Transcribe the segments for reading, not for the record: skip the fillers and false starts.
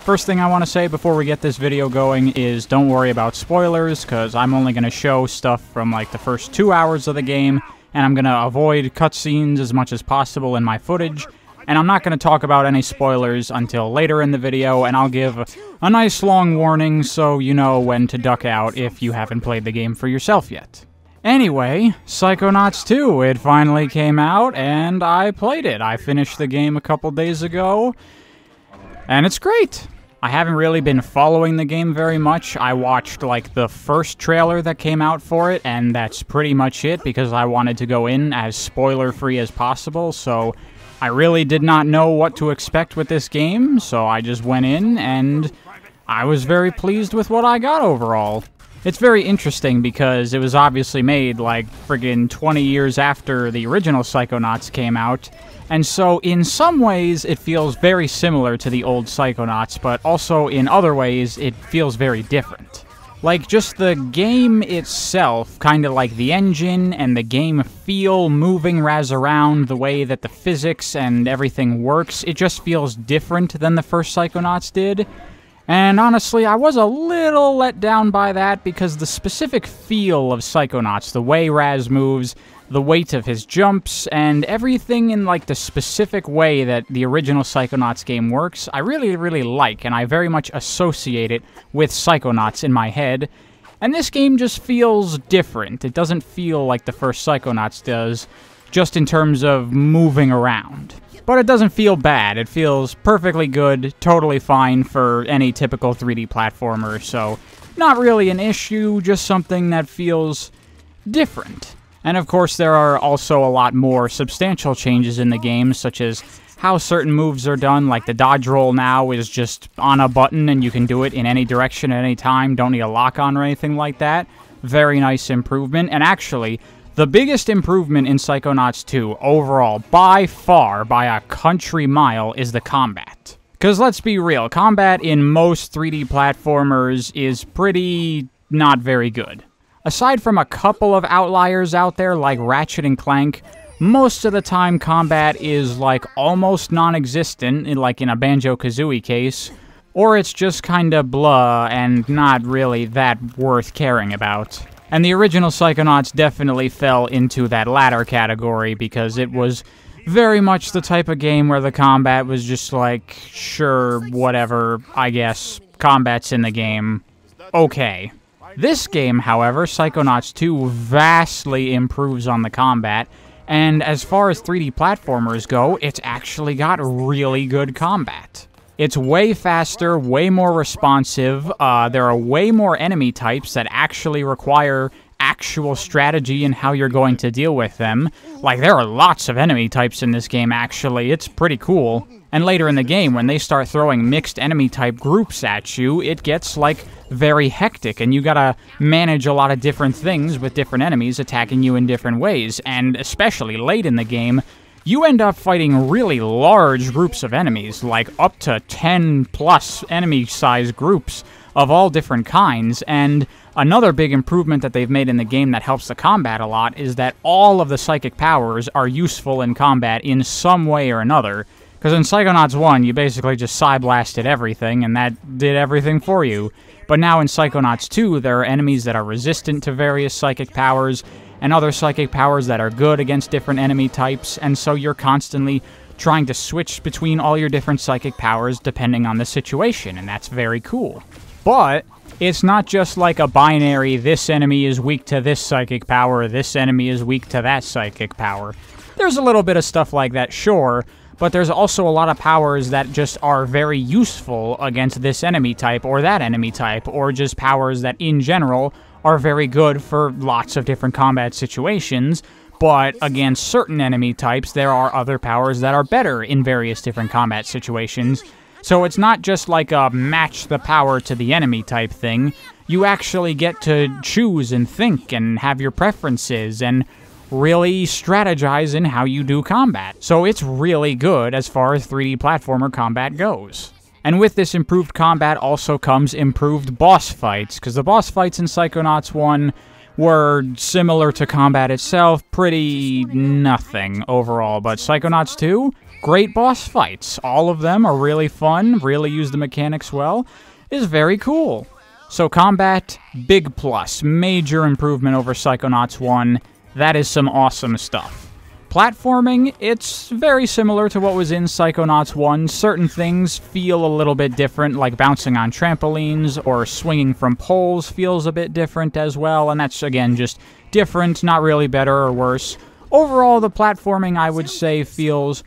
First thing I want to say before we get this video going is don't worry about spoilers, because I'm only going to show stuff from like the first 2 hours of the game, and I'm going to avoid cutscenes as much as possible in my footage, and I'm not going to talk about any spoilers until later in the video, and I'll give a nice long warning so you know when to duck out if you haven't played the game for yourself yet. Anyway, Psychonauts 2, it finally came out, and I played it. I finished the game a couple days ago, and it's great. I haven't really been following the game very much. I watched, like, the first trailer that came out for it, and that's pretty much it, because I wanted to go in as spoiler-free as possible, so I really did not know what to expect with this game, so I just went in, and I was very pleased with what I got overall. It's very interesting because it was obviously made, like, friggin' 20 years after the original Psychonauts came out, and so in some ways it feels very similar to the old Psychonauts, but also in other ways it feels very different. Like, just the game itself, kind of like the engine and the game feel moving Raz around, the way that the physics and everything works, it just feels different than the first Psychonauts did. And honestly, I was a little let down by that because the specific feel of Psychonauts, the way Raz moves, the weight of his jumps, and everything in like the specific way that the original Psychonauts game works, I really, really like, and I very much associate it with Psychonauts in my head. And this game just feels different. It doesn't feel like the first Psychonauts does, just in terms of moving around. But it doesn't feel bad. It feels perfectly good, totally fine for any typical 3D platformer, so not really an issue, just something that feels different. And of course, there are also a lot more substantial changes in the game, such as how certain moves are done, like the dodge roll now is just on a button and you can do it in any direction at any time, don't need a lock-on or anything like that. Very nice improvement, and actually, the biggest improvement in Psychonauts 2, overall, by far, by a country mile, is the combat. Because let's be real, combat in most 3D platformers is pretty not very good. Aside from a couple of outliers out there, like Ratchet and Clank, most of the time combat is, like, almost non-existent, like in a Banjo-Kazooie case, or it's just kinda blah and not really that worth caring about. And the original Psychonauts definitely fell into that latter category because it was very much the type of game where the combat was just like, sure, whatever, I guess, combat's in the game, okay. This game, however, Psychonauts 2, vastly improves on the combat, and as far as 3D platformers go, it's actually got really good combat. It's way faster, way more responsive, there are way more enemy types that actually require actual strategy in how you're going to deal with them. Like, there are lots of enemy types in this game, actually, it's pretty cool. And later in the game, when they start throwing mixed enemy type groups at you, it gets, like, very hectic, and you gotta manage a lot of different things with different enemies attacking you in different ways, and especially late in the game, you end up fighting really large groups of enemies, like up to 10+ enemy-sized groups of all different kinds, and another big improvement that they've made in the game that helps the combat a lot is that all of the psychic powers are useful in combat in some way or another, because in Psychonauts 1, you basically just Psy-blasted everything, and that did everything for you. But now in Psychonauts 2, there are enemies that are resistant to various psychic powers, and other psychic powers that are good against different enemy types, and so you're constantly trying to switch between all your different psychic powers depending on the situation, and that's very cool. But it's not just like a binary, this enemy is weak to this psychic power, this enemy is weak to that psychic power. There's a little bit of stuff like that, sure, but there's also a lot of powers that just are very useful against this enemy type or that enemy type, or just powers that in general are very good for lots of different combat situations, but against certain enemy types there are other powers that are better in various different combat situations. So it's not just like a match the power to the enemy type thing, you actually get to choose and think and have your preferences and really strategize in how you do combat. So it's really good as far as 3D platformer combat goes. And with this improved combat also comes improved boss fights, because the boss fights in Psychonauts 1 were similar to combat itself, pretty nothing overall, but Psychonauts 2, great boss fights. All of them are really fun, really use the mechanics well. Is very cool. So combat, big plus, major improvement over Psychonauts 1. That is some awesome stuff. Platforming, it's very similar to what was in Psychonauts 1. Certain things feel a little bit different, like bouncing on trampolines or swinging from poles feels a bit different as well, and that's, again, just different, not really better or worse. Overall, the platforming, I would say, feels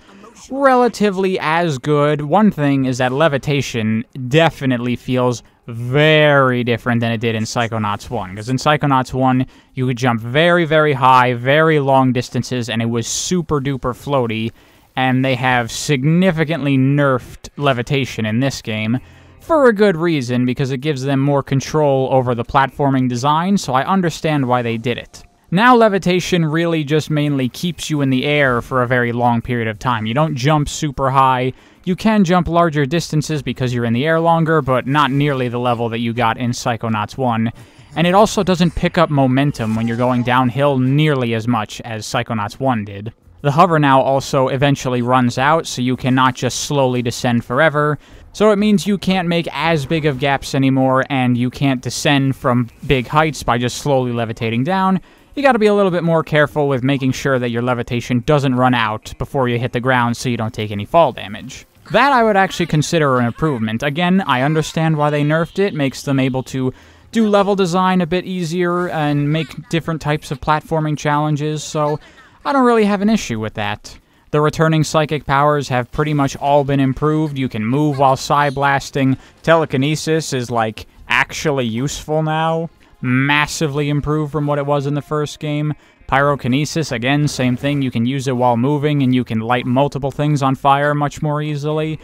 relatively as good. One thing is that levitation definitely feels very different than it did in Psychonauts 1, because in Psychonauts 1, you could jump very, very high, very long distances, and it was super duper floaty, and they have significantly nerfed levitation in this game, for a good reason, because it gives them more control over the platforming design, so I understand why they did it. Now levitation really just mainly keeps you in the air for a very long period of time. You don't jump super high. You can jump larger distances because you're in the air longer, but not nearly the level that you got in Psychonauts 1. And it also doesn't pick up momentum when you're going downhill nearly as much as Psychonauts 1 did. The hover now also eventually runs out, so you cannot just slowly descend forever. So it means you can't make as big of gaps anymore, and you can't descend from big heights by just slowly levitating down. You gotta be a little bit more careful with making sure that your levitation doesn't run out before you hit the ground so you don't take any fall damage. That I would actually consider an improvement. Again, I understand why they nerfed it, makes them able to do level design a bit easier and make different types of platforming challenges, so I don't really have an issue with that. The returning psychic powers have pretty much all been improved. You can move while psi-blasting. Telekinesis is, like, actually useful now. Massively improved from what it was in the first game. Pyrokinesis, again, same thing. You can use it while moving, and you can light multiple things on fire much more easily.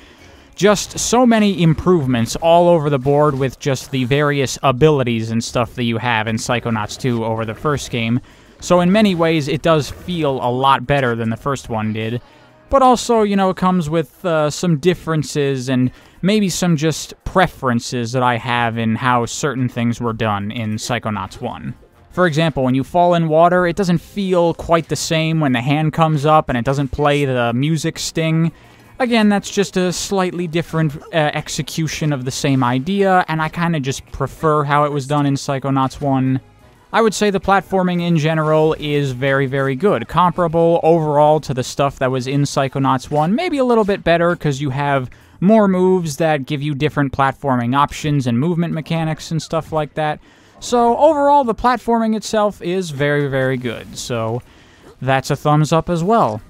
Just so many improvements all over the board with just the various abilities and stuff that you have in Psychonauts 2 over the first game. So in many ways, it does feel a lot better than the first one did. But also, you know, it comes with some differences and maybe some just preferences that I have in how certain things were done in Psychonauts 1. For example, when you fall in water, it doesn't feel quite the same when the hand comes up and it doesn't play the music sting. Again, that's just a slightly different execution of the same idea, and I kind of just prefer how it was done in Psychonauts 1. I would say the platforming in general is very, very good. Comparable overall to the stuff that was in Psychonauts 1. Maybe a little bit better because you have more moves that give you different platforming options and movement mechanics and stuff like that. So overall, the platforming itself is very, very good. So that's a thumbs up as well.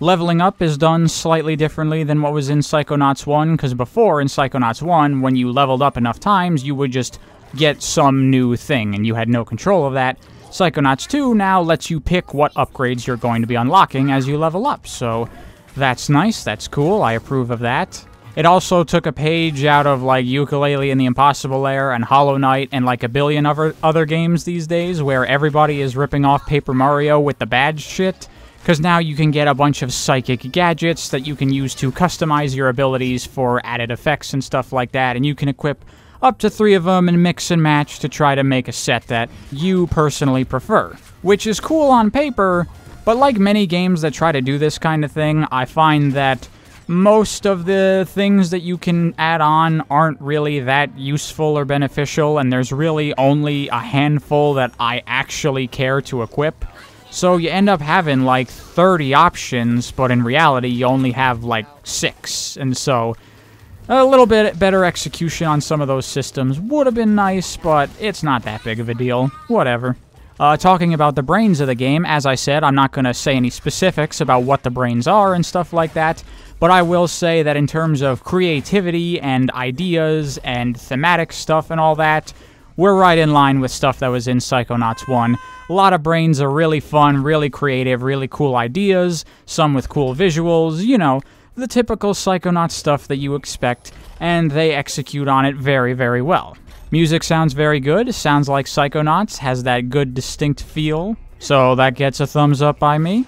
Leveling up is done slightly differently than what was in Psychonauts 1, because before, in Psychonauts 1, when you leveled up enough times, you would just get some new thing, and you had no control of that. Psychonauts 2 now lets you pick what upgrades you're going to be unlocking as you level up, so that's nice, that's cool, I approve of that. It also took a page out of, like, Yooka-Laylee and the Impossible Lair and Hollow Knight and, like, a billion other games these days where everybody is ripping off Paper Mario with the badge shit. Because now you can get a bunch of psychic gadgets that you can use to customize your abilities for added effects and stuff like that, and you can equip up to 3 of them and mix and match to try to make a set that you personally prefer. Which is cool on paper, but like many games that try to do this kind of thing, I find that most of the things that you can add on aren't really that useful or beneficial, and there's really only a handful that I actually care to equip. So you end up having like 30 options, but in reality you only have like 6. And so a little bit better execution on some of those systems would have been nice, but it's not that big of a deal. Whatever. Talking about the brains of the game, as I said, I'm not going to say any specifics about what the brains are and stuff like that, but I will say that in terms of creativity and ideas and thematic stuff and all that, we're right in line with stuff that was in Psychonauts 1. A lot of brains are really fun, really creative, really cool ideas, some with cool visuals, you know, the typical Psychonauts stuff that you expect, and they execute on it very, very well. Music sounds very good, sounds like Psychonauts, has that good distinct feel, so that gets a thumbs up by me.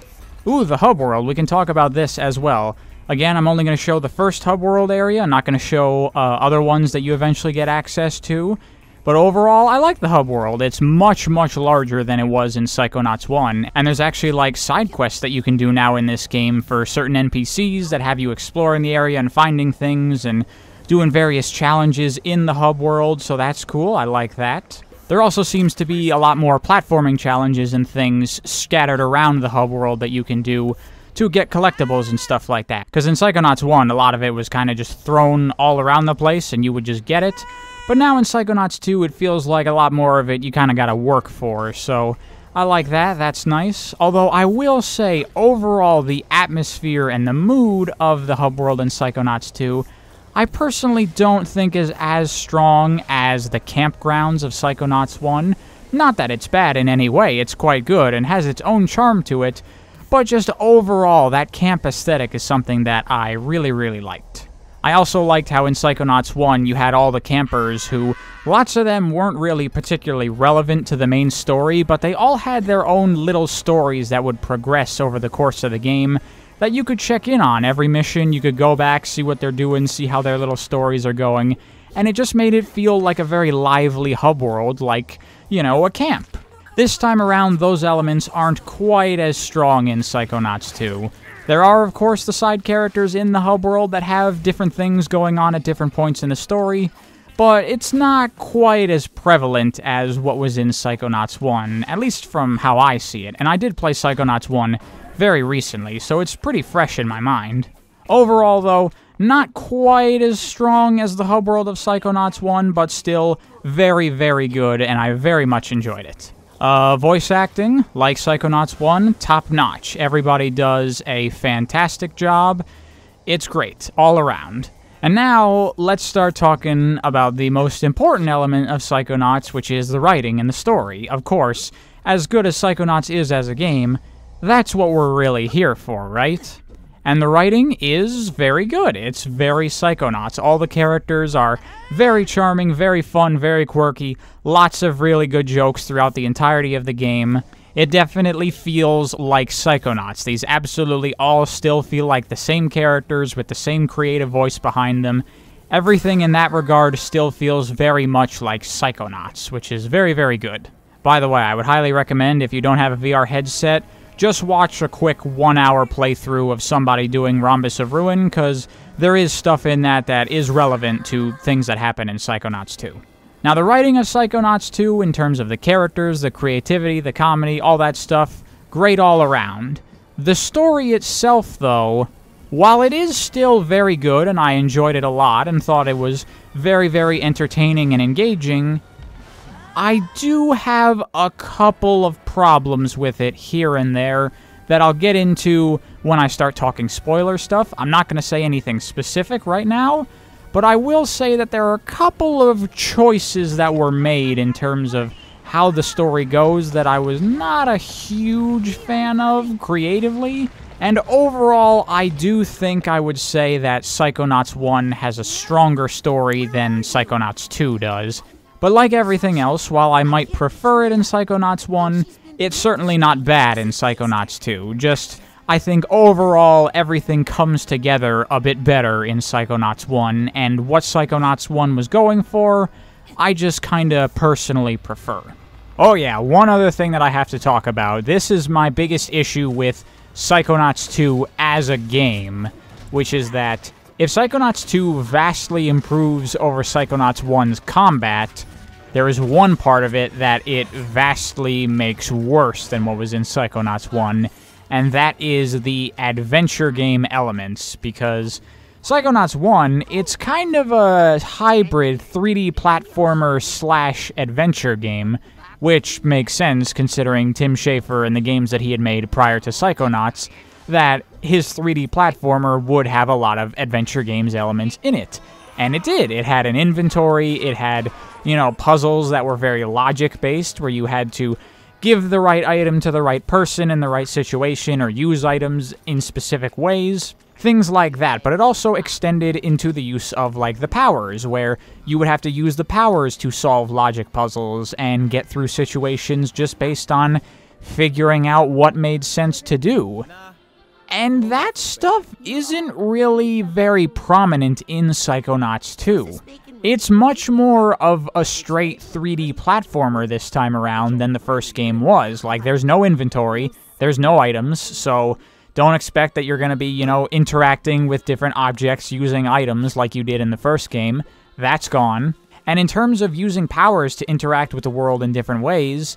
Ooh, the hub world, we can talk about this as well. Again, I'm only going to show the first hub world area, I'm not going to show other ones that you eventually get access to. But overall, I like the hub world. It's much, much larger than it was in Psychonauts 1, and there's actually, like, side quests that you can do now in this game for certain NPCs that have you exploring the area and finding things and doing various challenges in the hub world, so that's cool. I like that. There also seems to be a lot more platforming challenges and things scattered around the hub world that you can do to get collectibles and stuff like that. Because in Psychonauts 1, a lot of it was kind of just thrown all around the place and you would just get it. But now in Psychonauts 2, it feels like a lot more of it you kind of gotta work for, so I like that, that's nice. Although I will say, overall, the atmosphere and the mood of the hub world in Psychonauts 2, I personally don't think is as strong as the campgrounds of Psychonauts 1. Not that it's bad in any way, it's quite good and has its own charm to it, but just overall, that camp aesthetic is something that I really, really liked. I also liked how in Psychonauts 1 you had all the campers who, lots of them weren't really particularly relevant to the main story, but they all had their own little stories that would progress over the course of the game that you could check in on. Every mission, you could go back, see what they're doing, see how their little stories are going, and it just made it feel like a very lively hub world, like, you know, a camp. This time around, those elements aren't quite as strong in Psychonauts 2. There are, of course, the side characters in the hub world that have different things going on at different points in the story, but it's not quite as prevalent as what was in Psychonauts 1, at least from how I see it. And I did play Psychonauts 1 very recently, so it's pretty fresh in my mind. Overall, though, not quite as strong as the hub world of Psychonauts 1, but still very, very good, and I very much enjoyed it. Voice acting, like Psychonauts 1, top-notch. Everybody does a fantastic job. It's great, all around. And now, let's start talking about the most important element of Psychonauts, which is the writing and the story. Of course, as good as Psychonauts is as a game, that's what we're really here for, right? And the writing is very good. It's very Psychonauts. All the characters are very charming, very fun, very quirky. Lots of really good jokes throughout the entirety of the game. It definitely feels like Psychonauts. These absolutely all still feel like the same characters with the same creative voice behind them. Everything in that regard still feels very much like Psychonauts, which is very, very good. By the way, I would highly recommend, if you don't have a VR headset, just watch a quick 1-hour playthrough of somebody doing Rhombus of Ruin, because there is stuff in that that is relevant to things that happen in Psychonauts 2. Now, the writing of Psychonauts 2, in terms of the characters, the creativity, the comedy, all that stuff, great all around. The story itself, though, while it is still very good, and I enjoyed it a lot, and thought it was very, very entertaining and engaging, I do have a couple of problems with it here and there that I'll get into when I start talking spoiler stuff. I'm not going to say anything specific right now, but I will say that there are a couple of choices that were made in terms of how the story goes that I was not a huge fan of creatively. And overall, I do think I would say that Psychonauts 1 has a stronger story than Psychonauts 2 does. But like everything else, while I might prefer it in Psychonauts 1, it's certainly not bad in Psychonauts 2. Just, I think overall, everything comes together a bit better in Psychonauts 1, and what Psychonauts 1 was going for, I just kinda personally prefer. Oh yeah, one other thing that I have to talk about. This is my biggest issue with Psychonauts 2 as a game, which is that if Psychonauts 2 vastly improves over Psychonauts 1's combat, there is one part of it that it vastly makes worse than what was in Psychonauts 1, and that is the adventure game elements, because Psychonauts 1, it's kind of a hybrid 3D platformer / adventure game, which makes sense considering Tim Schafer and the games that he had made prior to Psychonauts, that his 3D platformer would have a lot of adventure games elements in it. And it did. It had an inventory, it had, you know, puzzles that were very logic-based, where you had to give the right item to the right person in the right situation, or use items in specific ways. Things like that, but it also extended into the use of, like, the powers, where you would have to use the powers to solve logic puzzles and get through situations just based on figuring out what made sense to do. And that stuff isn't really very prominent in Psychonauts 2. It's much more of a straight 3D platformer this time around than the first game was. Like, there's no inventory, there's no items, so don't expect that you're going to be, you know, interacting with different objects using items like you did in the first game. That's gone. And in terms of using powers to interact with the world in different ways,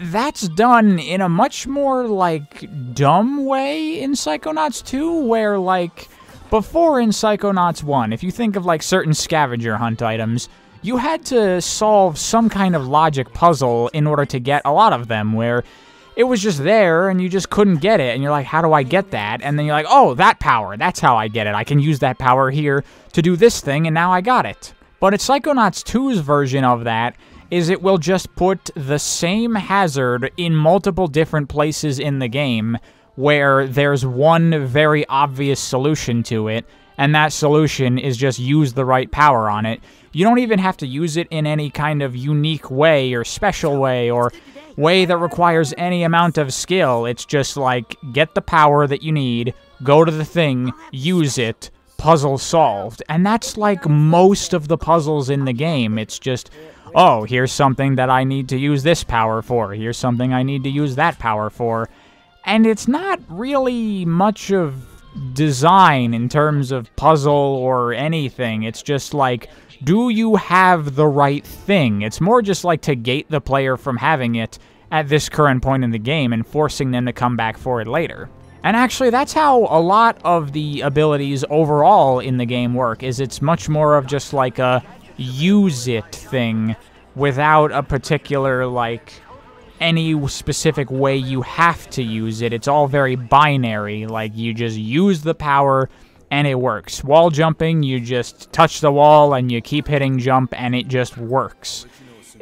that's done in a much more, like, dumb way in Psychonauts 2, where, like, before in Psychonauts 1, if you think of, like, certain scavenger hunt items, you had to solve some kind of logic puzzle in order to get a lot of them, where it was just there, and you just couldn't get it, and you're like, how do I get that? And then you're like, oh, that power, that's how I get it. I can use that power here to do this thing, and now I got it. But at Psychonauts 2's version of that is it will just put the same hazard in multiple different places in the game where there's one very obvious solution to it, and that solution is just use the right power on it. You don't even have to use it in any kind of unique way or special way or way that requires any amount of skill. It's just like, get the power that you need, go to the thing, use it, puzzle solved. And that's like most of the puzzles in the game. It's just, oh, here's something that I need to use this power for. Here's something I need to use that power for. And it's not really much of design in terms of puzzle or anything. It's just like, do you have the right thing? It's more just like to gate the player from having it at this current point in the game and forcing them to come back for it later. And actually, that's how a lot of the abilities overall in the game work, is it's much more of just like a use it thing without a particular, like, any specific way you have to use it. It's all very binary, like you just use the power and it works. Wall jumping, you just touch the wall and you keep hitting jump and it just works.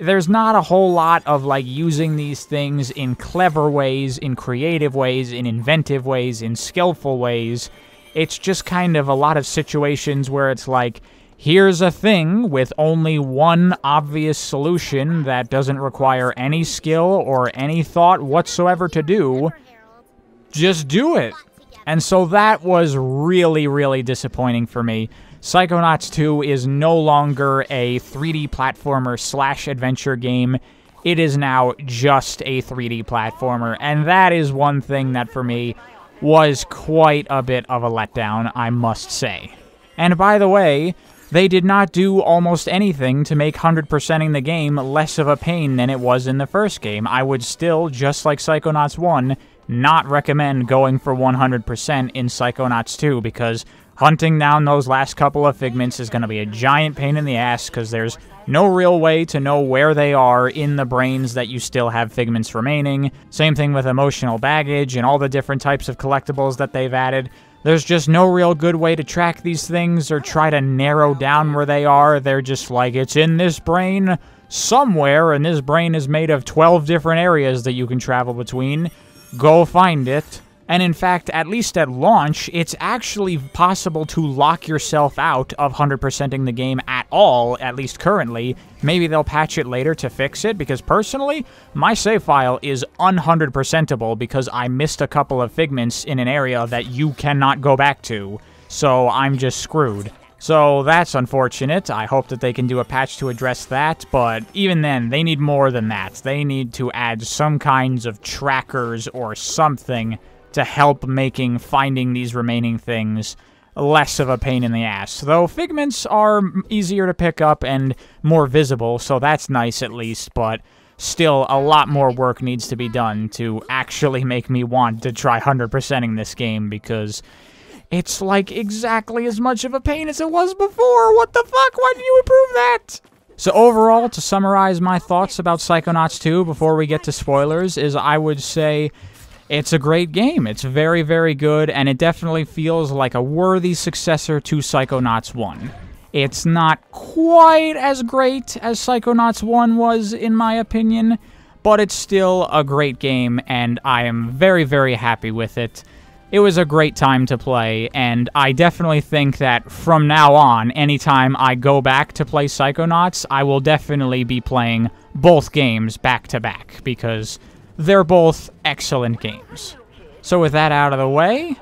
There's not a whole lot of, like, using these things in clever ways, in creative ways, in inventive ways, in skillful ways. It's just kind of a lot of situations where it's like, here's a thing with only one obvious solution that doesn't require any skill or any thought whatsoever to do. Just do it. And so that was really, really disappointing for me. Psychonauts 2 is no longer a 3D platformer / adventure game. It is now just a 3D platformer, and that is one thing that for me was quite a bit of a letdown, I must say. And by the way, they did not do almost anything to make 100%ing the game less of a pain than it was in the first game. I would still, just like Psychonauts 1, not recommend going for 100% in Psychonauts 2, because hunting down those last couple of figments is going to be a giant pain in the ass, because there's no real way to know where they are in the brains that you still have figments remaining. Same thing with emotional baggage and all the different types of collectibles that they've added. There's just no real good way to track these things or try to narrow down where they are. They're just like, it's in this brain somewhere, and this brain is made of 12 different areas that you can travel between. Go find it. And in fact, at least at launch, it's actually possible to lock yourself out of 100%ing the game at all, at least currently. Maybe they'll patch it later to fix it, because personally, my save file is un-100%able because I missed a couple of figments in an area that you cannot go back to. So I'm just screwed. So that's unfortunate. I hope that they can do a patch to address that, but even then, they need more than that. They need to add some kinds of trackers or something to help making finding these remaining things less of a pain in the ass. Though figments are easier to pick up and more visible, so that's nice at least, but still a lot more work needs to be done to actually make me want to try 100%ing this game, because it's like exactly as much of a pain as it was before. What the fuck? Why didn't you improve that? So overall, to summarize my thoughts about Psychonauts 2 before we get to spoilers, is I would say it's a great game. It's very, very good, and it definitely feels like a worthy successor to Psychonauts 1. It's not quite as great as Psychonauts 1 was, in my opinion, but it's still a great game, and I am very, very happy with it. It was a great time to play, and I definitely think that from now on, anytime I go back to play Psychonauts, I will definitely be playing both games back to back, because they're both excellent games. So with that out of the way,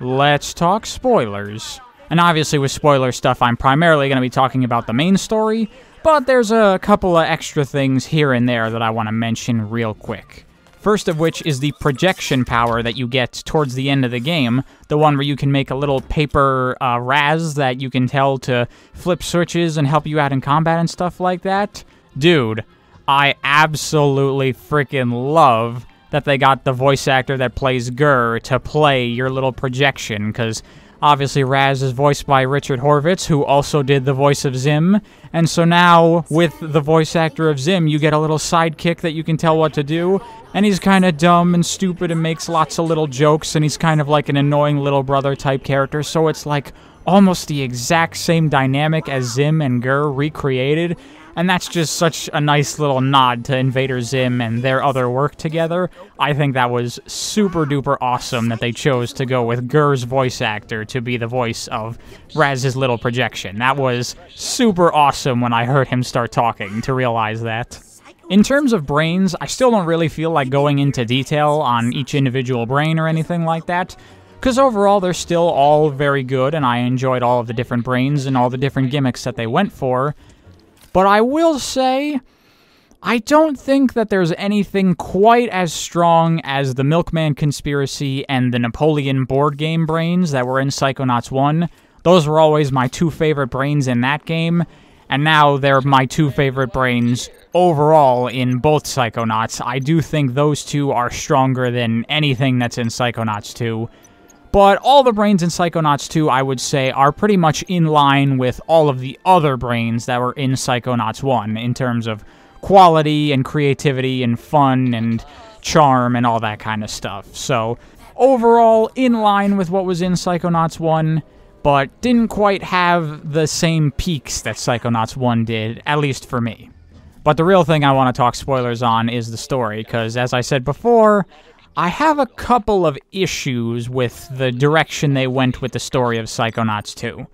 let's talk spoilers. And obviously with spoiler stuff, I'm primarily going to be talking about the main story, but there's a couple of extra things here and there that I want to mention real quick. First of which is the projection power that you get towards the end of the game, the one where you can make a little paper Raz that you can tell to flip switches and help you out in combat and stuff like that. Dude, I absolutely freaking love that they got the voice actor that plays Gur to play your little projection, because obviously Raz is voiced by Richard Horvitz, who also did the voice of Zim, and so now, with the voice actor of Zim, you get a little sidekick that you can tell what to do, and he's kind of dumb and stupid and makes lots of little jokes, and he's kind of like an annoying little brother type character, so it's like almost the exact same dynamic as Zim and Gur recreated, and that's just such a nice little nod to Invader Zim and their other work together. I think that was super duper awesome that they chose to go with Gur's voice actor to be the voice of Raz's little projection. That was super awesome when I heard him start talking, to realize that. In terms of brains, I still don't really feel like going into detail on each individual brain or anything like that, because overall they're still all very good, and I enjoyed all of the different brains and all the different gimmicks that they went for. But I will say, I don't think that there's anything quite as strong as the Milkman Conspiracy and the Napoleon board game brains that were in Psychonauts 1. Those were always my two favorite brains in that game, and now they're my two favorite brains overall in both Psychonauts. I do think those two are stronger than anything that's in Psychonauts 2. But all the brains in Psychonauts 2, I would say, are pretty much in line with all of the other brains that were in Psychonauts 1, in terms of quality and creativity and fun and charm and all that kind of stuff. So, overall, in line with what was in Psychonauts 1, but didn't quite have the same peaks that Psychonauts 1 did, at least for me. But the real thing I want to talk spoilers on is the story, because as I said before, I have a couple of issues with the direction they went with the story of Psychonauts 2.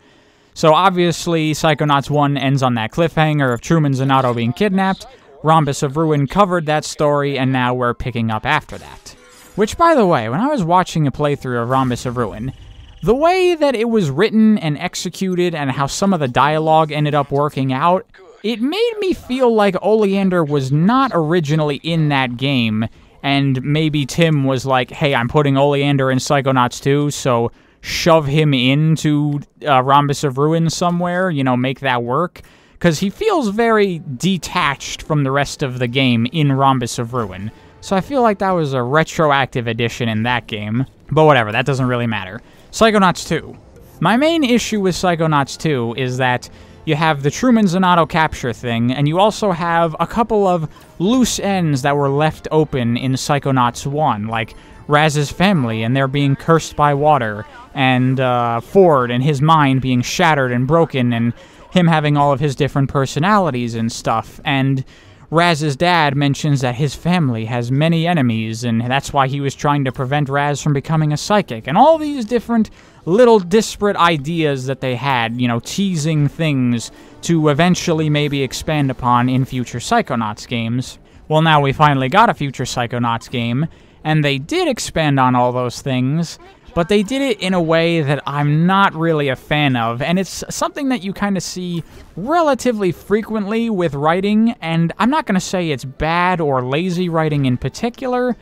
So obviously, Psychonauts 1 ends on that cliffhanger of Truman Zanotto being kidnapped. Rhombus of Ruin covered that story, and now we're picking up after that. Which, by the way, when I was watching a playthrough of Rhombus of Ruin, the way that it was written and executed and how some of the dialogue ended up working out, it made me feel like Oleander was not originally in that game, and maybe Tim was like, hey, I'm putting Oleander in Psychonauts 2, so shove him into Rhombus of Ruin somewhere, you know, make that work. Because he feels very detached from the rest of the game in Rhombus of Ruin. So I feel like that was a retroactive addition in that game. But whatever, that doesn't really matter. Psychonauts 2. My main issue with Psychonauts 2 is that you have the Truman Zanotto capture thing, and you also have a couple of loose ends that were left open in Psychonauts 1, like Raz's family and their being cursed by water, and Ford and his mind being shattered and broken, and him having all of his different personalities and stuff, and Raz's dad mentions that his family has many enemies, and that's why he was trying to prevent Raz from becoming a psychic, and all these different little disparate ideas that they had, you know, teasing things to eventually maybe expand upon in future Psychonauts games. Well, now we finally got a future Psychonauts game, and they did expand on all those things, but they did it in a way that I'm not really a fan of, and it's something that you kind of see relatively frequently with writing, and I'm not going to say it's bad or lazy writing in particular,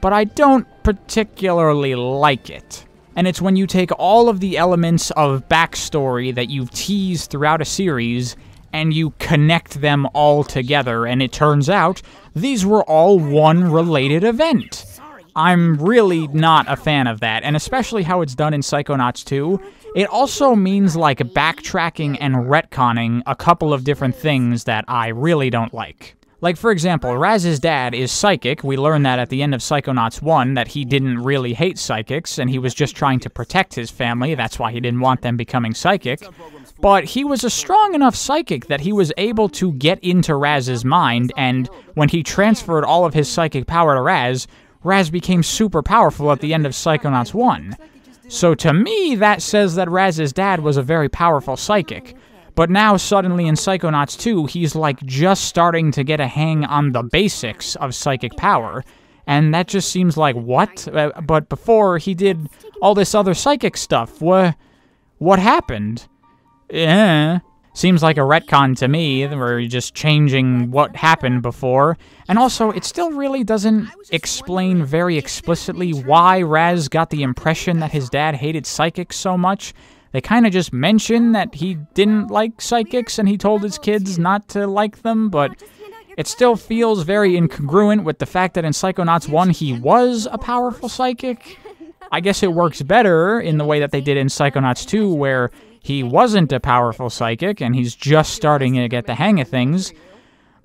but I don't particularly like it. And it's when you take all of the elements of backstory that you've teased throughout a series, and you connect them all together, and it turns out these were all one related event. I'm really not a fan of that, and especially how it's done in Psychonauts 2. It also means, like, backtracking and retconning a couple of different things that I really don't like. Like, for example, Raz's dad is psychic. We learn that at the end of Psychonauts 1, that he didn't really hate psychics, and he was just trying to protect his family. That's why he didn't want them becoming psychic. But he was a strong enough psychic that he was able to get into Raz's mind, and when he transferred all of his psychic power to Raz, Raz became super powerful at the end of Psychonauts 1. So to me, that says that Raz's dad was a very powerful psychic. But now, suddenly in Psychonauts 2, he's like just starting to get a hang on the basics of psychic power. And that just seems like, what? But before, he did all this other psychic stuff. what happened? Seems like a retcon to me, where you're just changing what happened before. And also, it still really doesn't explain very explicitly why Raz got the impression that his dad hated psychics so much. They kind of just mention that he didn't like psychics and he told his kids not to like them, but it still feels very incongruent with the fact that in Psychonauts 1 he was a powerful psychic. I guess it works better in the way that they did in Psychonauts 2, where he wasn't a powerful psychic and he's just starting to get the hang of things,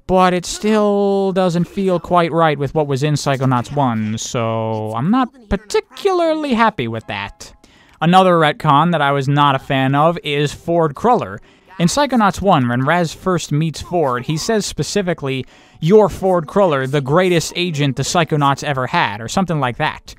but it still doesn't feel quite right with what was in Psychonauts 1, so I'm not particularly happy with that. Another retcon that I was not a fan of is Ford Cruller. In Psychonauts 1, when Raz first meets Ford, he says specifically, "You're Ford Cruller, the greatest agent the Psychonauts ever had," or something like that.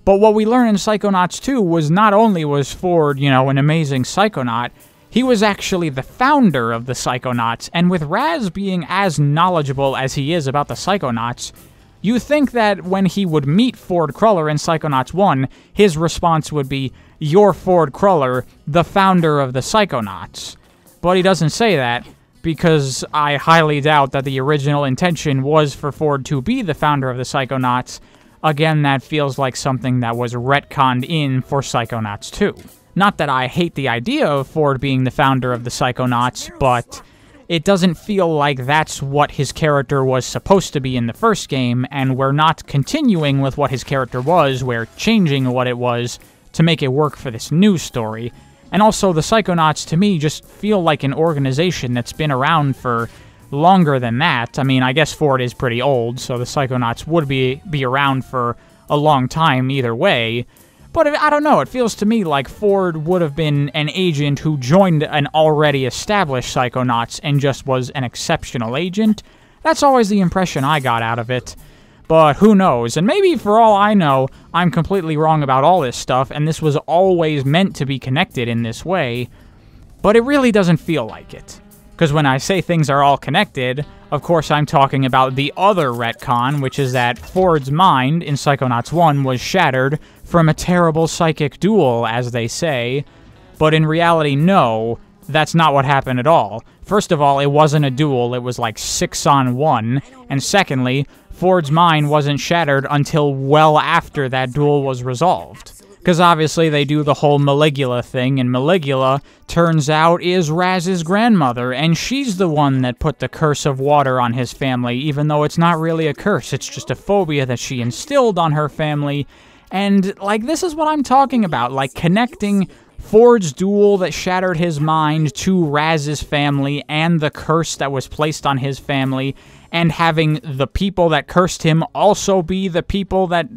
But what we learn in Psychonauts 2 was not only was Ford, an amazing Psychonaut, he was actually the founder of the Psychonauts, and with Raz being as knowledgeable as he is about the Psychonauts, you think that when he would meet Ford Cruller in Psychonauts 1, his response would be, "You're Ford Cruller, the founder of the Psychonauts." But he doesn't say that, because I highly doubt that the original intention was for Ford to be the founder of the Psychonauts. Again, that feels like something that was retconned in for Psychonauts 2. Not that I hate the idea of Ford being the founder of the Psychonauts, but it doesn't feel like that's what his character was supposed to be in the first game, and we're not continuing with what his character was, we're changing what it was to make it work for this new story. And also, the Psychonauts, to me, just feel like an organization that's been around for longer than that. I mean, I guess Ford is pretty old, so the Psychonauts would be around for a long time either way. But I don't know, it feels to me like Ford would have been an agent who joined an already established Psychonauts and just was an exceptional agent. That's always the impression I got out of it. But who knows, and maybe for all I know, I'm completely wrong about all this stuff, and this was always meant to be connected in this way, but it really doesn't feel like it. Because when I say things are all connected, of course I'm talking about the other retcon, which is that Ford's mind in Psychonauts 1 was shattered from a terrible psychic duel, as they say. But in reality, no, that's not what happened at all. First of all, it wasn't a duel, it was like 6-on-1. And secondly, Ford's mind wasn't shattered until well after that duel was resolved. Because obviously they do the whole Maligula thing, and Maligula, turns out, is Raz's grandmother, and she's the one that put the curse of water on his family, even though it's not really a curse, it's just a phobia that she instilled on her family. And, like, this is what I'm talking about, like, connecting Ford's duel that shattered his mind to Raz's family and the curse that was placed on his family, and having the people that cursed him also be the people that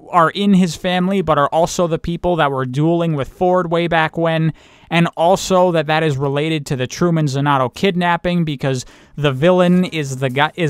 are in his family, but are also the people that were dueling with Ford way back when, and also that is related to the Truman Zanotto kidnapping, because the villain is a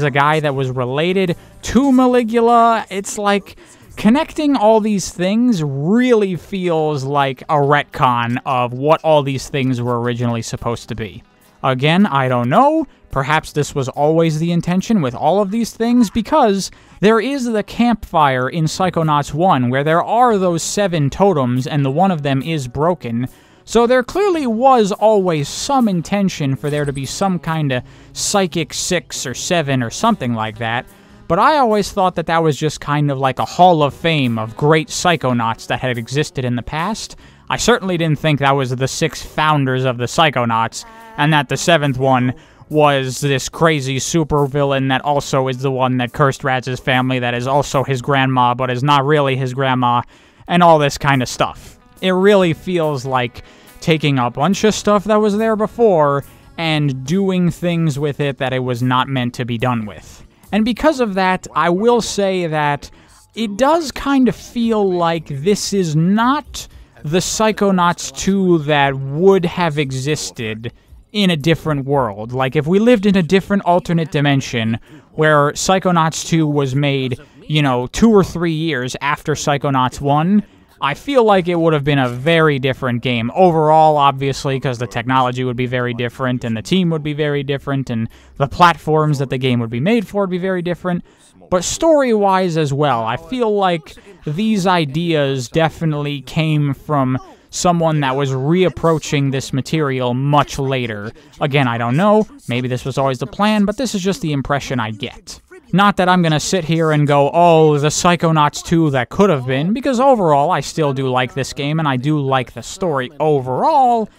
guy that was related to Maligula. It's like, connecting all these things really feels like a retcon of what all these things were originally supposed to be. Again, I don't know. Perhaps this was always the intention with all of these things, because there is the campfire in Psychonauts 1 where there are those 7 totems and the one of them is broken. So there clearly was always some intention for there to be some kind of Psychic 6 or 7 or something like that. But I always thought that was just kind of like a hall of fame of great Psychonauts that had existed in the past. I certainly didn't think that was the 6 founders of the Psychonauts, and that the 7th one was this crazy supervillain that also is the one that cursed Raz's family, that is also his grandma, but is not really his grandma, and all this kind of stuff. It really feels like taking a bunch of stuff that was there before and doing things with it that it was not meant to be done with. And because of that, I will say that it does kind of feel like this is not the Psychonauts 2 that would have existed in a different world. Like, if we lived in a different alternate dimension where Psychonauts 2 was made, 2 or 3 years after Psychonauts 1, I feel like it would have been a very different game. Overall, obviously, because the technology would be very different, and the team would be very different, and the platforms that the game would be made for would be very different. But story-wise as well, I feel like these ideas definitely came from someone that was reapproaching this material much later. Again, I don't know, maybe this was always the plan, but this is just the impression I get. Not that I'm gonna sit here and go, oh, the Psychonauts 2 that could have been, because overall, I still do like this game, and I do like the story overall.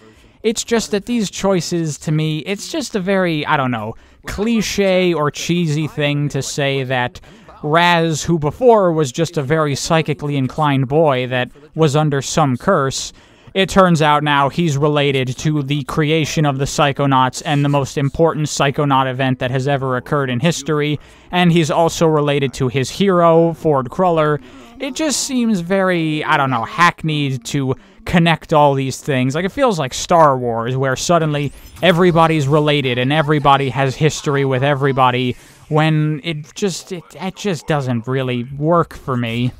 It's just that these choices, to me, it's just a very, I don't know, cliche or cheesy thing to say that Raz, who before was just a very psychically inclined boy that was under some curse, it turns out now he's related to the creation of the Psychonauts and the most important Psychonaut event that has ever occurred in history, and he's also related to his hero, Ford Cruller. It just seems very, I don't know, hackneyed to connect all these things. Like, it feels like Star Wars, where suddenly everybody's related and everybody has history with everybody, when it just doesn't really work for me.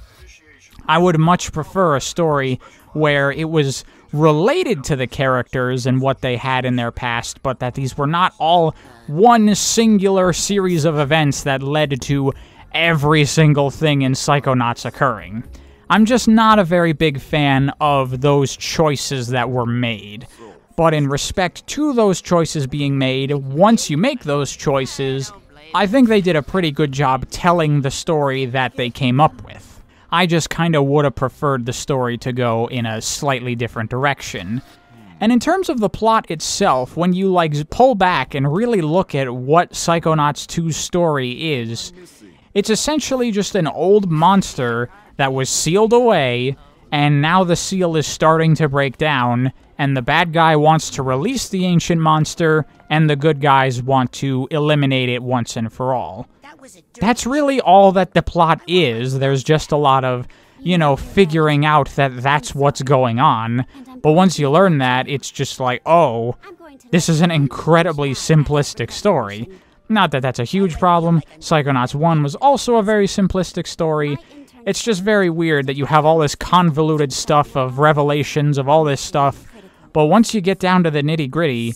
I would much prefer a story where it was related to the characters and what they had in their past, but that these were not all one singular series of events that led to every single thing in Psychonauts occurring. I'm just not a very big fan of those choices that were made. But in respect to those choices being made, once you make those choices, I think they did a pretty good job telling the story that they came up with. I just kind of would have preferred the story to go in a slightly different direction. And in terms of the plot itself, when you pull back and really look at what Psychonauts 2's story is, it's essentially just an old monster that was sealed away, and now the seal is starting to break down, and the bad guy wants to release the ancient monster, and the good guys want to eliminate it once and for all. That's really all that the plot is. There's just a lot of, figuring out that that's what's going on. But once you learn that, it's just like, oh, this is an incredibly simplistic story. Not that that's a huge problem. Psychonauts 1 was also a very simplistic story. It's just very weird that you have all this convoluted stuff of revelations of all this stuff, but once you get down to the nitty-gritty,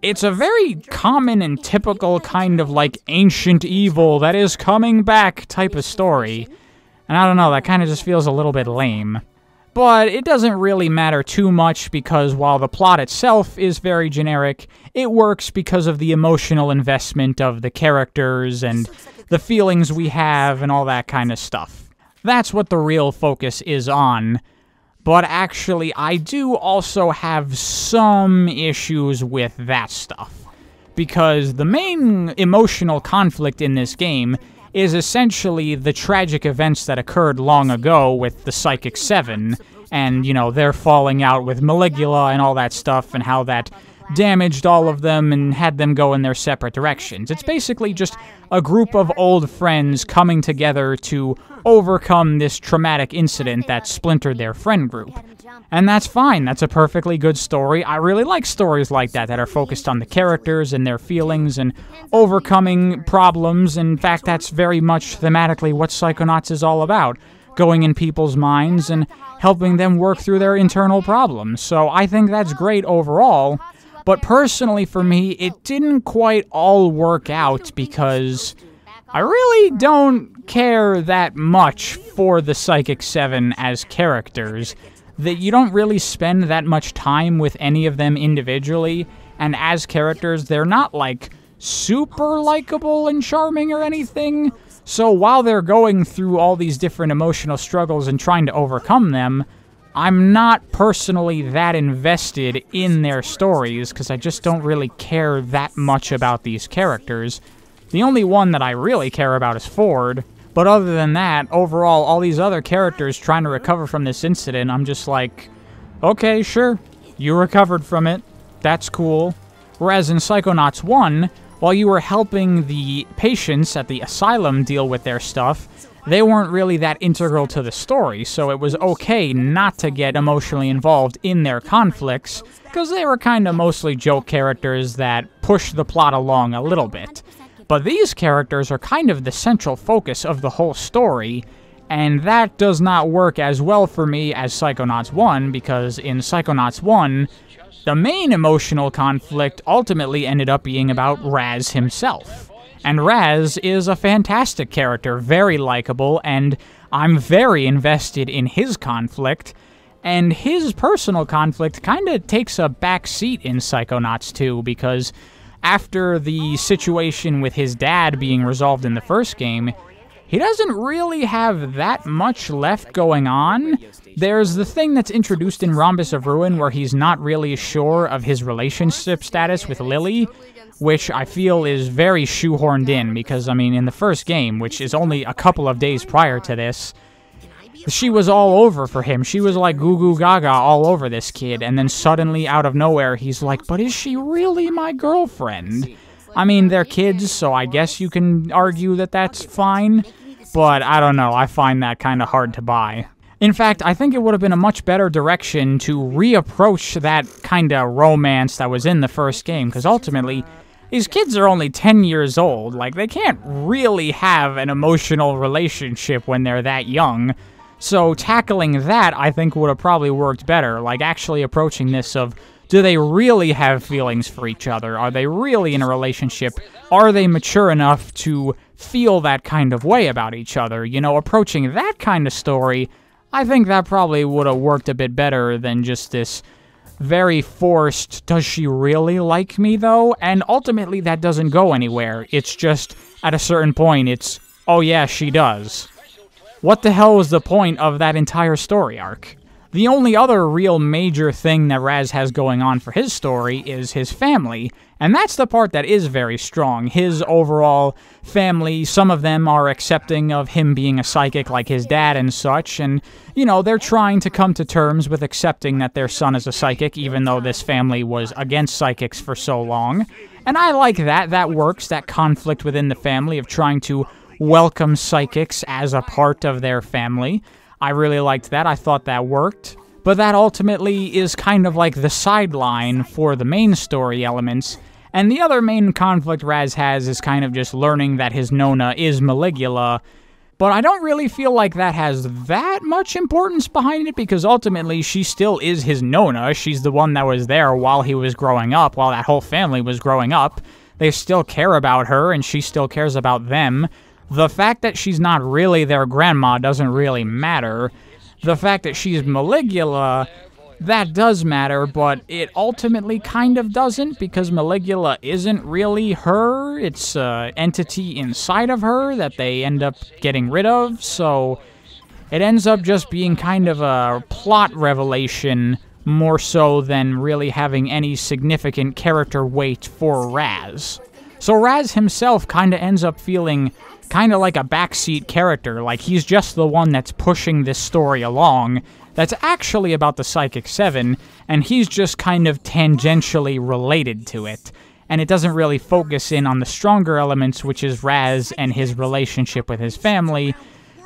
it's a very common and typical kind of ancient evil that is coming back type of story. And I don't know, that kind of just feels a little bit lame. But it doesn't really matter too much because while the plot itself is very generic, it works because of the emotional investment of the characters and the feelings we have and all that kind of stuff. That's what the real focus is on. But actually, I do also have some issues with that stuff. Because the main emotional conflict in this game is essentially the tragic events that occurred long ago with the Psychic 7, and, their falling out with Maligula and all that stuff, and how that damaged all of them and had them go in their separate directions. It's basically just a group of old friends coming together to overcome this traumatic incident that splintered their friend group. And that's fine, that's a perfectly good story. I really like stories like that are focused on the characters and their feelings and overcoming problems. In fact, that's very much thematically what Psychonauts is all about. Going in people's minds and helping them work through their internal problems. So I think that's great overall. But personally for me, it didn't quite all work out because I really don't care that much for the Psychic 7 as characters. That you don't really spend that much time with any of them individually, and as characters, they're not, super likable and charming or anything. So while they're going through all these different emotional struggles and trying to overcome them, I'm not personally that invested in their stories, because I just don't really care that much about these characters. The only one that I really care about is Ford, but other than that, overall, all these other characters trying to recover from this incident, I'm just like, okay, sure, you recovered from it, that's cool. Whereas in Psychonauts 1, while you were helping the patients at the asylum deal with their stuff, they weren't really that integral to the story, so it was okay not to get emotionally involved in their conflicts, because they were kind of mostly joke characters that pushed the plot along a little bit. But these characters are kind of the central focus of the whole story, and that does not work as well for me as Psychonauts 1, because in Psychonauts 1, the main emotional conflict ultimately ended up being about Raz himself. And Raz is a fantastic character, very likable, and I'm very invested in his conflict. And his personal conflict kind of takes a back seat in Psychonauts 2, because after the situation with his dad being resolved in the first game, he doesn't really have that much left going on. There's the thing that's introduced in Rhombus of Ruin where he's not really sure of his relationship status with Lily, which I feel is very shoehorned in, because, I mean, in the first game, which is only a couple of days prior to this, she was all over for him. She was like goo goo gaga all over this kid, and then suddenly, out of nowhere, he's like, but is she really my girlfriend? I mean, they're kids, so I guess you can argue that that's fine, but I don't know, I find that kind of hard to buy. In fact, I think it would have been a much better direction to reapproach that kind of romance that was in the first game, because ultimately, these kids are only 10 years old. Like, they can't really have an emotional relationship when they're that young. So tackling that, I think, would have probably worked better. Like, actually approaching this of, do they really have feelings for each other? Are they really in a relationship? Are they mature enough to feel that kind of way about each other? You know, approaching that kind of story, I think that probably would have worked a bit better than just this very forced, does she really like me, though? And ultimately, that doesn't go anywhere. It's just, at a certain point, it's, oh yeah, she does. What the hell was the point of that entire story arc? The only other real major thing that Raz has going on for his story is his family, and that's the part that is very strong. His overall family, some of them are accepting of him being a psychic like his dad and such, and, you know, they're trying to come to terms with accepting that their son is a psychic, even though this family was against psychics for so long. And I like that. That works, that conflict within the family of trying to welcome psychics as a part of their family. I really liked that. I thought that worked. But that ultimately is kind of like the sideline for the main story elements. And the other main conflict Raz has is kind of just learning that his Nona is Maligula. But I don't really feel like that has that much importance behind it, because ultimately she still is his Nona. She's the one that was there while he was growing up, while that whole family was growing up. They still care about her, and she still cares about them. The fact that she's not really their grandma doesn't really matter. The fact that she's Maligula, that does matter, but it ultimately kind of doesn't, because Maligula isn't really her. It's an entity inside of her that they end up getting rid of, so it ends up just being kind of a plot revelation more so than really having any significant character weight for Raz. So Raz himself kind of ends up feeling kind of like a backseat character, like he's just the one that's pushing this story along, that's actually about the Psychic 7, and he's just kind of tangentially related to it. And it doesn't really focus in on the stronger elements, which is Raz and his relationship with his family,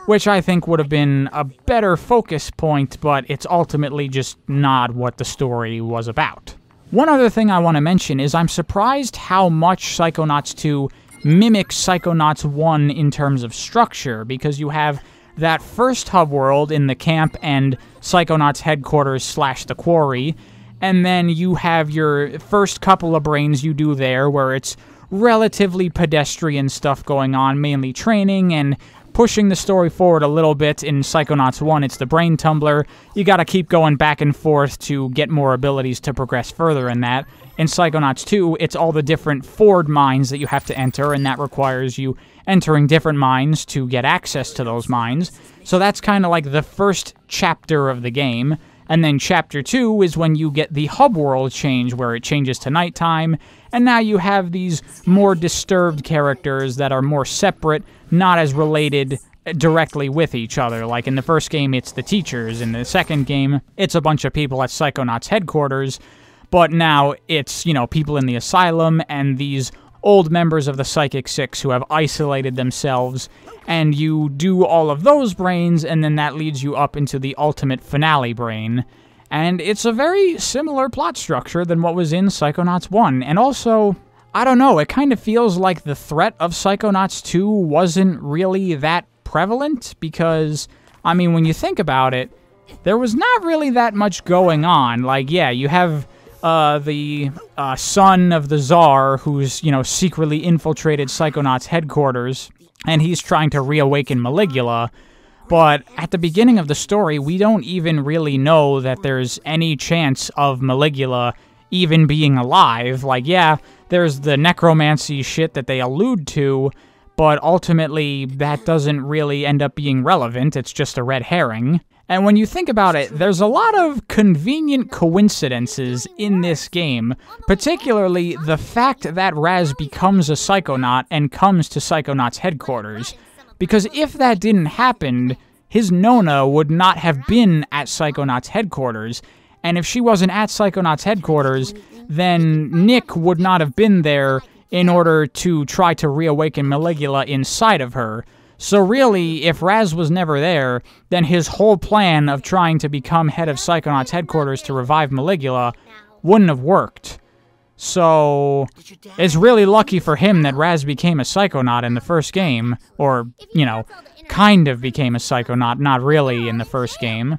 which I think would have been a better focus point, but it's ultimately just not what the story was about. One other thing I want to mention is I'm surprised how much Psychonauts 2 mimics Psychonauts 1 in terms of structure, because you have that first hub world in the camp and Psychonauts headquarters / the quarry, and then you have your first couple of brains you do there where it's relatively pedestrian stuff going on, mainly training and pushing the story forward a little bit. In Psychonauts 1, it's the brain tumbler. You gotta keep going back and forth to get more abilities to progress further in that. In Psychonauts 2, it's all the different Ford mines that you have to enter, and that requires you entering different mines to get access to those mines. So that's kind of like the first chapter of the game. And then Chapter 2 is when you get the hub world change, where it changes to nighttime, and now you have these more disturbed characters that are more separate, not as related directly with each other. Like in the first game, it's the teachers. In the second game, it's a bunch of people at Psychonauts headquarters. But now it's, you know, people in the asylum and these old members of the Psychic 6 who have isolated themselves, and you do all of those brains, and then that leads you up into the ultimate finale brain. And it's a very similar plot structure than what was in Psychonauts 1. And also, I don't know, it kind of feels like the threat of Psychonauts 2 wasn't really that prevalent, because, I mean, when you think about it, there was not really that much going on. Like, yeah, you have the son of the Tsar, who's, you know, secretly infiltrated Psychonauts headquarters, and he's trying to reawaken Maligula. But at the beginning of the story, we don't even really know that there's any chance of Maligula even being alive. Like, yeah, there's the necromancy shit that they allude to, but ultimately that doesn't really end up being relevant. It's just a red herring. And when you think about it, there's a lot of convenient coincidences in this game, particularly the fact that Raz becomes a Psychonaut and comes to Psychonauts headquarters. Because if that didn't happen, his Nona would not have been at Psychonauts headquarters, and if she wasn't at Psychonauts headquarters, then Nick would not have been there in order to try to reawaken Maligula inside of her. So really, if Raz was never there, then his whole plan of trying to become head of Psychonauts headquarters to revive Maligula wouldn't have worked. So, it's really lucky for him that Raz became a Psychonaut in the first game, or, you know, kind of became a Psychonaut, not really in the first game.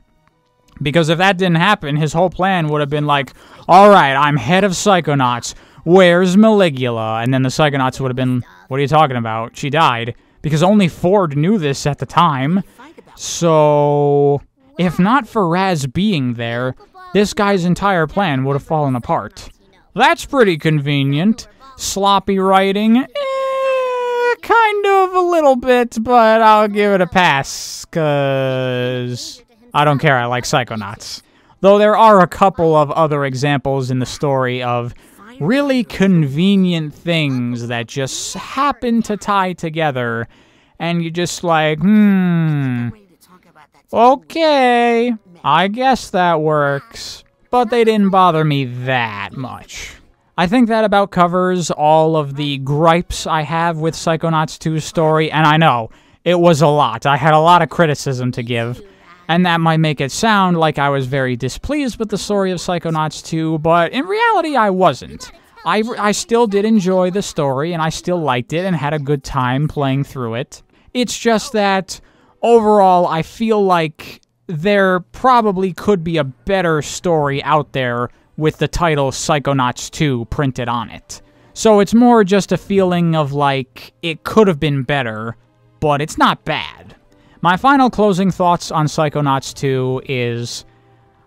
Because if that didn't happen, his whole plan would have been like, alright, I'm head of Psychonauts, where's Maligula? And then the Psychonauts would have been, what are you talking about? She died. Because only Ford knew this at the time. So, if not for Raz being there, this guy's entire plan would have fallen apart. That's pretty convenient. Sloppy writing? Kind of a little bit, but I'll give it a pass, cause I don't care, I like Psychonauts. Though there are a couple of other examples in the story of really convenient things that just happen to tie together, and you're just like, okay, I guess that works. But they didn't bother me that much. I think that about covers all of the gripes I have with Psychonauts 2's story, and I know, it was a lot. I had a lot of criticism to give, and that might make it sound like I was very displeased with the story of Psychonauts 2, but in reality I wasn't. I still did enjoy the story, and I still liked it and had a good time playing through it. It's just that, overall, I feel like there probably could be a better story out there with the title Psychonauts 2 printed on it. So it's more just a feeling of like, it could have been better, but it's not bad. My final closing thoughts on Psychonauts 2 is,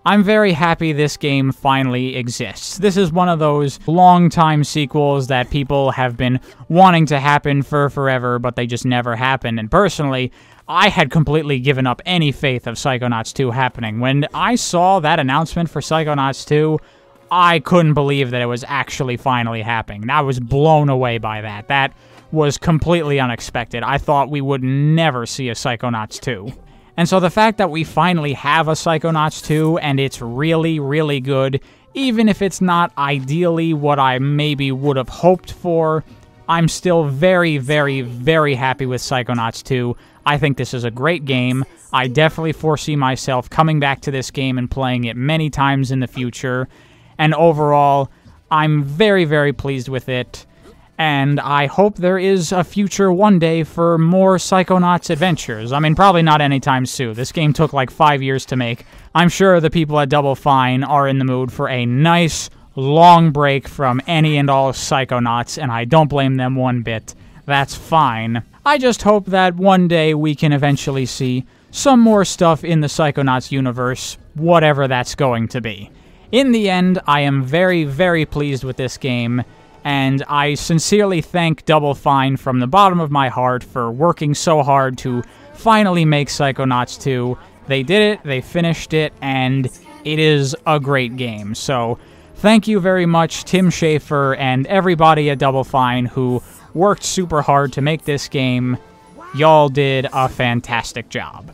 I'm very happy this game finally exists. This is one of those long-time sequels that people have been wanting to happen for forever, but they just never happened. And personally, I had completely given up any faith of Psychonauts 2 happening. When I saw that announcement for Psychonauts 2, I couldn't believe that it was actually finally happening. I was blown away by that. That was completely unexpected. I thought we would never see a Psychonauts 2. And so the fact that we finally have a Psychonauts 2, and it's really, really good, even if it's not ideally what I maybe would have hoped for, I'm still very, very, very happy with Psychonauts 2. I think this is a great game. I definitely foresee myself coming back to this game and playing it many times in the future. And overall, I'm very, very pleased with it. And I hope there is a future one day for more Psychonauts adventures. I mean, probably not anytime soon. This game took like 5 years to make. I'm sure the people at Double Fine are in the mood for a nice, long break from any and all Psychonauts, and I don't blame them one bit. That's fine. I just hope that one day we can eventually see some more stuff in the Psychonauts universe, whatever that's going to be. In the end, I am very, very pleased with this game, and I sincerely thank Double Fine from the bottom of my heart for working so hard to finally make Psychonauts 2. They did it, they finished it, and it is a great game. So, thank you very much, Tim Schafer and everybody at Double Fine who worked super hard to make this game. Y'all did a fantastic job.